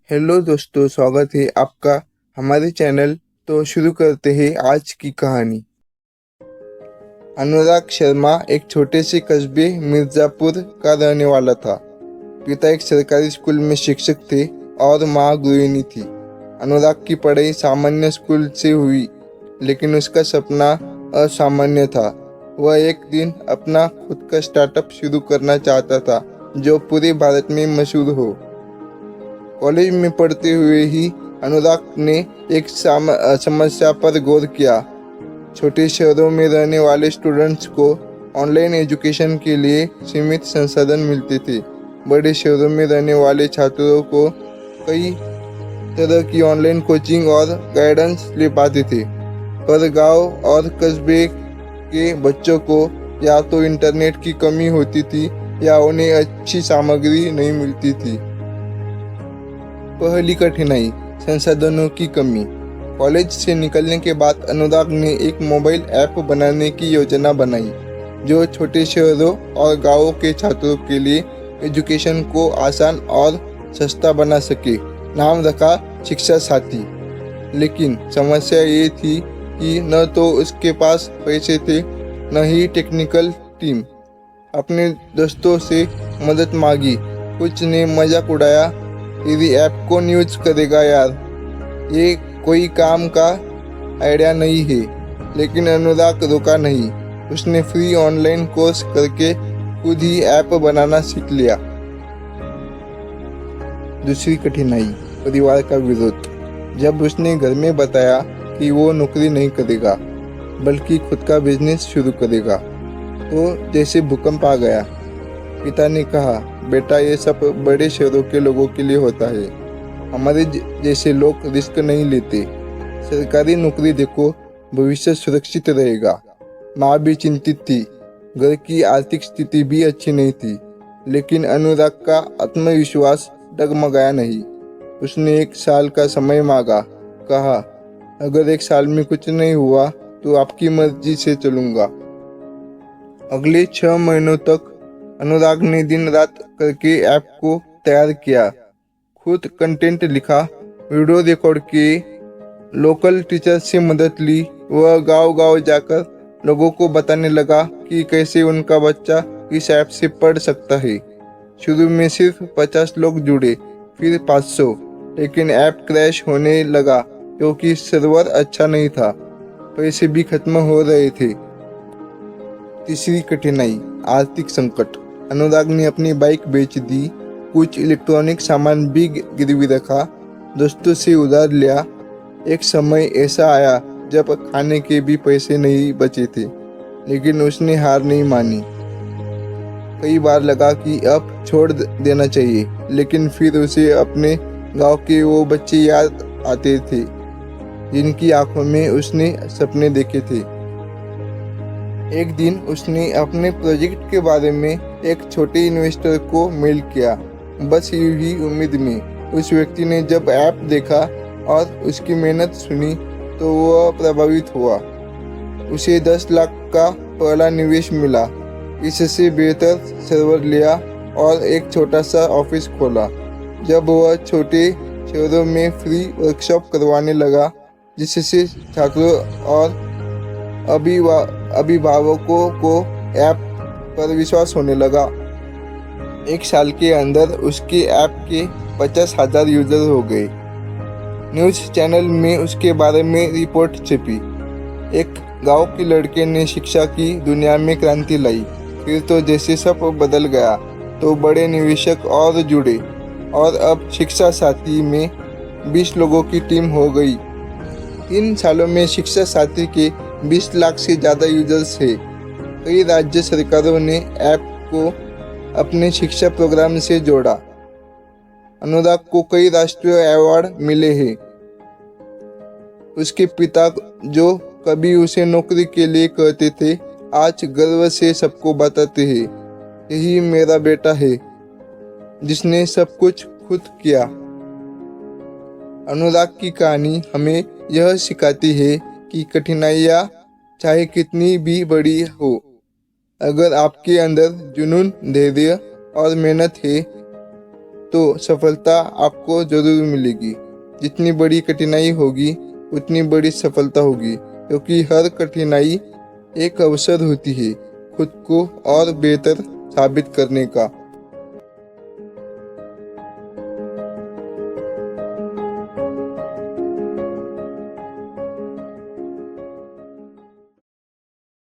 Hello दोस्तों, स्वागत है आपका हमारे चैनल। तो शुरू करते हैं आज की कहानी। अनुराग शर्मा एक छोटे से कस्बे मिर्जापुर का रहने वाला था। पिता एक सरकारी स्कूल में शिक्षक थे और माँ गृहिणी थी। अनुराग की पढ़ाई सामान्य स्कूल से हुई, लेकिन उसका सपना असामान्य था। वह एक दिन अपना खुद का स्टार्टअप शुरू करना चाहता था जो पूरे भारत में मशहूर हो। कॉलेज में पढ़ते हुए ही अनुराग ने एक समस्या पर गौर किया। छोटे शहरों में रहने वाले स्टूडेंट्स को ऑनलाइन एजुकेशन के लिए सीमित संसाधन मिलते थे। बड़े शहरों में रहने वाले छात्रों को कई तरह की ऑनलाइन कोचिंग और गाइडेंस ले पाते थे, पर गांव और कस्बे के बच्चों को या तो इंटरनेट की कमी होती थी या उन्हें अच्छी सामग्री नहीं मिलती थी। पहली कठिनाई, संसाधनों की कमी। कॉलेज से निकलने के बाद अनुराग ने एक मोबाइल ऐप बनाने की योजना बनाई जो छोटे शहरों और गांवों के छात्रों के लिए एजुकेशन को आसान और सस्ता बना सके। नाम रखा शिक्षा साथी। लेकिन समस्या ये थी कि न तो उसके पास पैसे थे, न ही टेक्निकल टीम। अपने दोस्तों से मदद मांगी, कुछ ने मजाक उड़ाया, तेरी ऐप कौन यूज करेगा यार, ये कोई काम का आइडिया नहीं है। लेकिन अनुराग रुका नहीं। उसने फ्री ऑनलाइन कोर्स करके खुद ही ऐप बनाना सीख लिया। दूसरी कठिनाई, परिवार का विरोध। जब उसने घर में बताया कि वो नौकरी नहीं करेगा बल्कि खुद का बिजनेस शुरू करेगा, तो जैसे भूकंप आ गया। पिता ने कहा, बेटा ये सब बड़े शहरों के लोगों के लिए होता है, हमारे जैसे लोग रिस्क नहीं लेते। सरकारी नौकरी देखो, भविष्य सुरक्षित रहेगा। माँ भी चिंतित थी, घर की आर्थिक स्थिति भी अच्छी नहीं थी, लेकिन अनुराग का आत्मविश्वास डगमगाया नहीं। उसने 1 साल का समय मांगा, कहा, अगर 1 साल में कुछ नहीं हुआ तो आपकी मर्जी से चलूंगा। अगले 6 महीनों तक अनुराग ने दिन रात करके ऐप को तैयार किया। खुद कंटेंट लिखा, वीडियो रिकॉर्ड किए, लोकल टीचर से मदद ली। वह गांव-गांव जाकर लोगों को बताने लगा कि कैसे उनका बच्चा इस ऐप से पढ़ सकता है। शुरू में सिर्फ 50 लोग जुड़े, फिर 500, लेकिन ऐप क्रैश होने लगा क्योंकि सर्वर अच्छा नहीं था। पैसे भी खत्म हो रहे थे। तीसरी कठिनाई, आर्थिक संकट। अनुराग ने अपनी बाइक बेच दी, कुछ इलेक्ट्रॉनिक सामान भी गिरवी रखा, दोस्तों से उधार लिया। एक समय ऐसा आया जब खाने के भी पैसे नहीं बचे थे, लेकिन उसने हार नहीं मानी। कई बार लगा कि अब छोड़ देना चाहिए, लेकिन फिर उसे अपने गांव के वो बच्चे याद आते थे जिनकी आंखों में उसने सपने देखे थे। एक दिन उसने अपने प्रोजेक्ट के बारे में एक छोटे इन्वेस्टर को मेल किया, बस यही उम्मीद में। उस व्यक्ति ने जब ऐप देखा और उसकी मेहनत सुनी तो वह प्रभावित हुआ। उसे 10 लाख का पहला निवेश मिला। इससे बेहतर सर्वर लिया और एक छोटा सा ऑफिस खोला। जब वह छोटे शहरों में फ्री वर्कशॉप करवाने लगा, जिससे छात्रों और अभिभावकों को ऐप पर विश्वास होने लगा। 1 साल के अंदर उसके ऐप के 50,000 यूजर हो गए। न्यूज़ चैनल में उसके बारे में रिपोर्ट छपी। एक गांव के लड़के ने शिक्षा की दुनिया में क्रांति लाई। फिर तो जैसे सब बदल गया, तो बड़े निवेशक और जुड़े और अब शिक्षा साथी में 20 लोगों की टीम हो गई। 3 सालों में शिक्षा साथी के 20 लाख से ज़्यादा यूजर्स हैं। कई राज्य सरकारों ने ऐप को अपने शिक्षा प्रोग्राम से जोड़ा। अनुराग को कई राष्ट्रीय अवार्ड मिले हैं। उसके पिता, जो कभी उसे नौकरी के लिए कहते थे, आज गर्व से सबको बताते हैं, यही मेरा बेटा है जिसने सब कुछ खुद किया। अनुराग की कहानी हमें यह सिखाती है कि कठिनाइयाँ चाहे कितनी भी बड़ी हो, अगर आपके अंदर जुनून, धैर्य और मेहनत है तो सफलता आपको जरूर मिलेगी। जितनी बड़ी कठिनाई होगी उतनी बड़ी सफलता होगी, क्योंकि हर कठिनाई एक अवसर होती है खुद को और बेहतर साबित करने का।